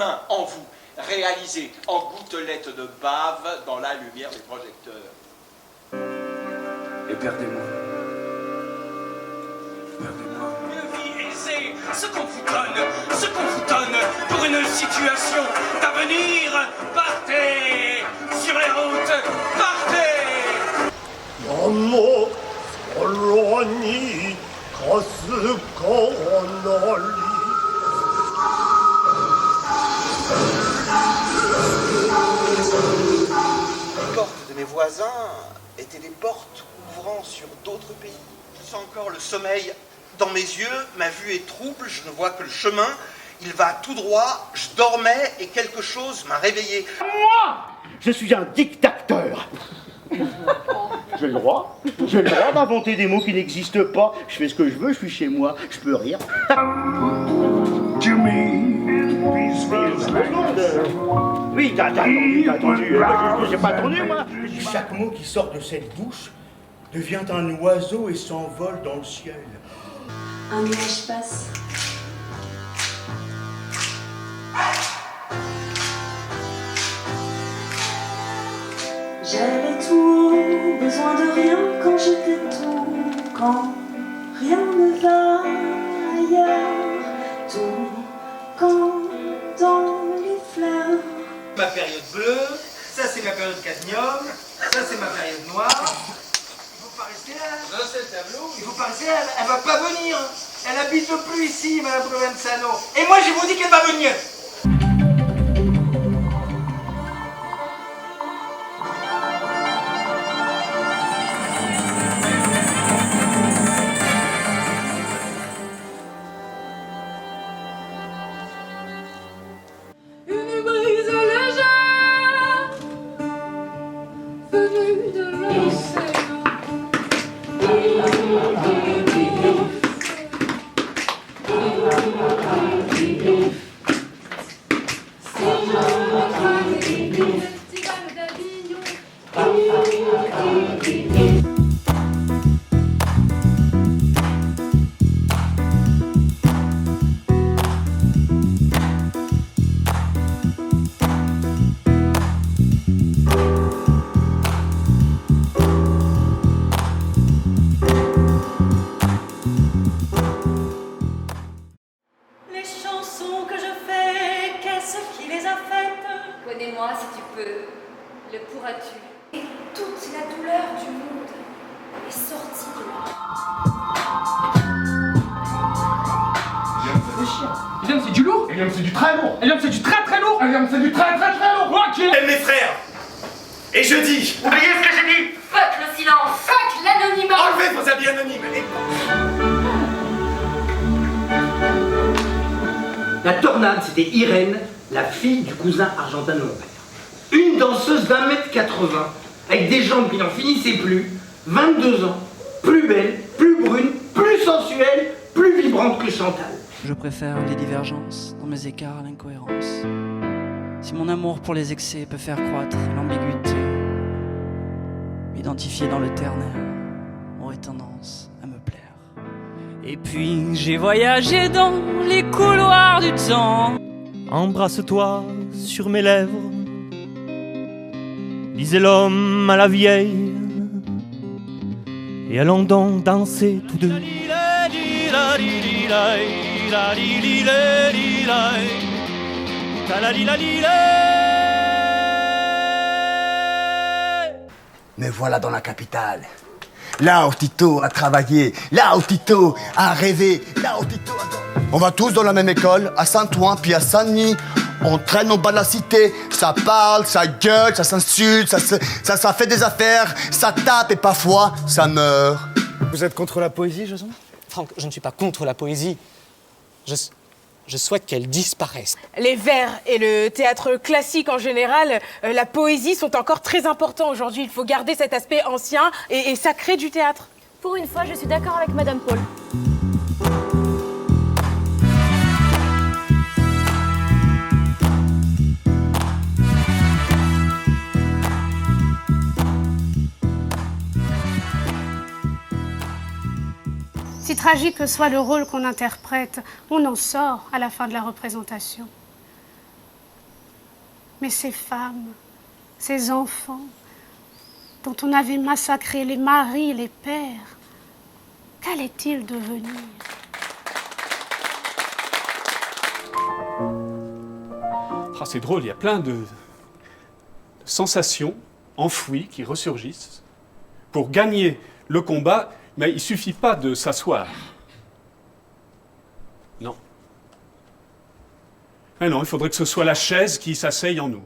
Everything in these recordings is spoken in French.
l'humain en vous, réalisé en gouttelettes de bave dans la lumière des projecteurs. Et perdez-moi. Perdez-moi. Une vie aisée, ce qu'on vous donne pour une situation d'avenir. Partez sur les routes, partez. 연목 언론이 가스고 널리 Les portes de mes voisins étaient des portes ouvrant sur d'autres pays. Je sens encore le sommeil dans mes yeux, ma vue est trouble, je ne vois que le chemin, il va tout droit, je dormais et quelque chose m'a réveillé. Moi, je suis un dictateur. J'ai le droit d'inventer des mots qui n'existent pas. Je fais ce que je veux, je suis chez moi, je peux rire. Oui, t'as attendu. Moi, j'ai pas attendu, moi. Chaque mot qui sort de cette bouche devient un oiseau et s'envole dans le ciel. Un nuage passe. J'avais tout, besoin de rien quand j'étais tout, quand rien ne va ailleurs, tout quand dans les fleurs. Ma période bleue, ça c'est ma période cadmium, ça c'est ma période noire. Il faut pas rester là. Non, c'est le tableau. Il faut pas rester là, elle va pas venir. Elle habite plus ici, Madame Provenzano. Et moi je vous dis qu'elle va venir. Une brise légère venue de l'océan. Si je m'écrasais, le festival d'Avignon. Les chansons que je fais, qu'est-ce qui les a faites? Connais-moi si tu peux, le pourras-tu? Et toute la douleur du monde est sortie de moi. Eliam, c'est du lourd. Eliam, c'est du très lourd. Eliam, c'est du très très lourd. Eliam, c'est du très très très lourd. Ok. Mes frères, et je dis, oubliez ce que j'ai dit, Fuck le silence! Fuck l'anonymat! enlevez vos habits anonymes. La tornade, c'était Irène, la fille du cousin argentin de mon père. Une danseuse d'1m80, avec des jambes qui n'en finissaient plus, 22 ans, plus belle, plus brune, plus sensuelle, plus vibrante que Chantal. Je préfère les divergences dans mes écarts à l'incohérence. Si mon amour pour les excès peut faire croître l'ambiguïté, m'identifier dans le ternaire aurait tendance à me plaire. Et puis j'ai voyagé dans les couloirs du temps. Embrasse-toi sur mes lèvres, disait l'homme à la vieille, et allons donc danser tous deux. Me voilà dans la capitale. Là où Tito a travaillé, là où Tito a rêvé, là où Tito a... On va tous dans la même école, à Saint-Ouen puis à Saint-Denis. On traîne au bas de la cité, ça parle, ça gueule, ça s'insulte, ça fait des affaires, ça tape et parfois ça meurt. Vous êtes contre la poésie, Jason? Franck, je ne suis pas contre la poésie. Je souhaite qu'elle disparaisse. Les vers et le théâtre classique en général, la poésie sont encore très importants aujourd'hui. Il faut garder cet aspect ancien et sacré du théâtre. Pour une fois, je suis d'accord avec Madame Paul. Si tragique que soit le rôle qu'on interprète, on en sort à la fin de la représentation. Mais ces femmes, ces enfants, dont on avait massacré les maris, les pères, qu'allaient-ils devenir? Ah, c'est drôle, il y a plein de sensations enfouies qui ressurgissent. Pour gagner le combat, mais il ne suffit pas de s'asseoir. Non. Mais non, il faudrait que ce soit la chaise qui s'asseye en nous.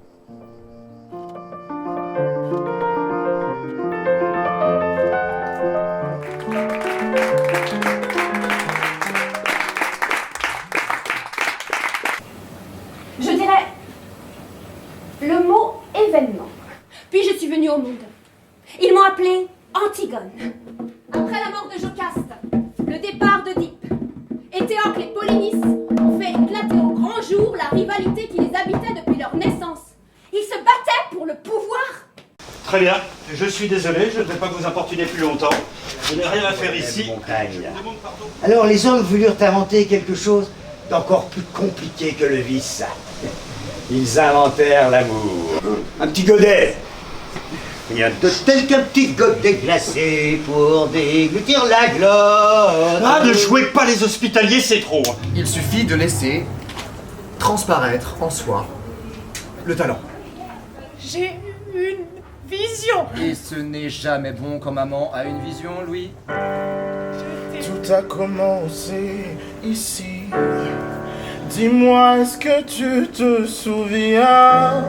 Je dirais le mot événement. Puis je suis venue au monde. Ils m'ont appelée Antigone. Après la mort de Jocaste, le départ d'Oedipe, Étéocle et Polynice ont fait éclater au grand jour la rivalité qui les habitait depuis leur naissance. Ils se battaient pour le pouvoir. Très bien, je suis désolé, je ne vais pas vous importuner plus longtemps. Je n'ai rien à faire ici. Alors les hommes voulurent inventer quelque chose d'encore plus compliqué que le vice. Ils inventèrent l'amour. Un petit godet. Rien de tel qu'un petit godet glacé pour déglutir la glotte. Ah, ne jouez pas les hospitaliers, c'est trop. Il suffit de laisser transparaître en soi le talent. J'ai une vision. Et ce n'est jamais bon quand maman a une vision, Louis. Tout a commencé ici. Dis-moi, est-ce que tu te souviens?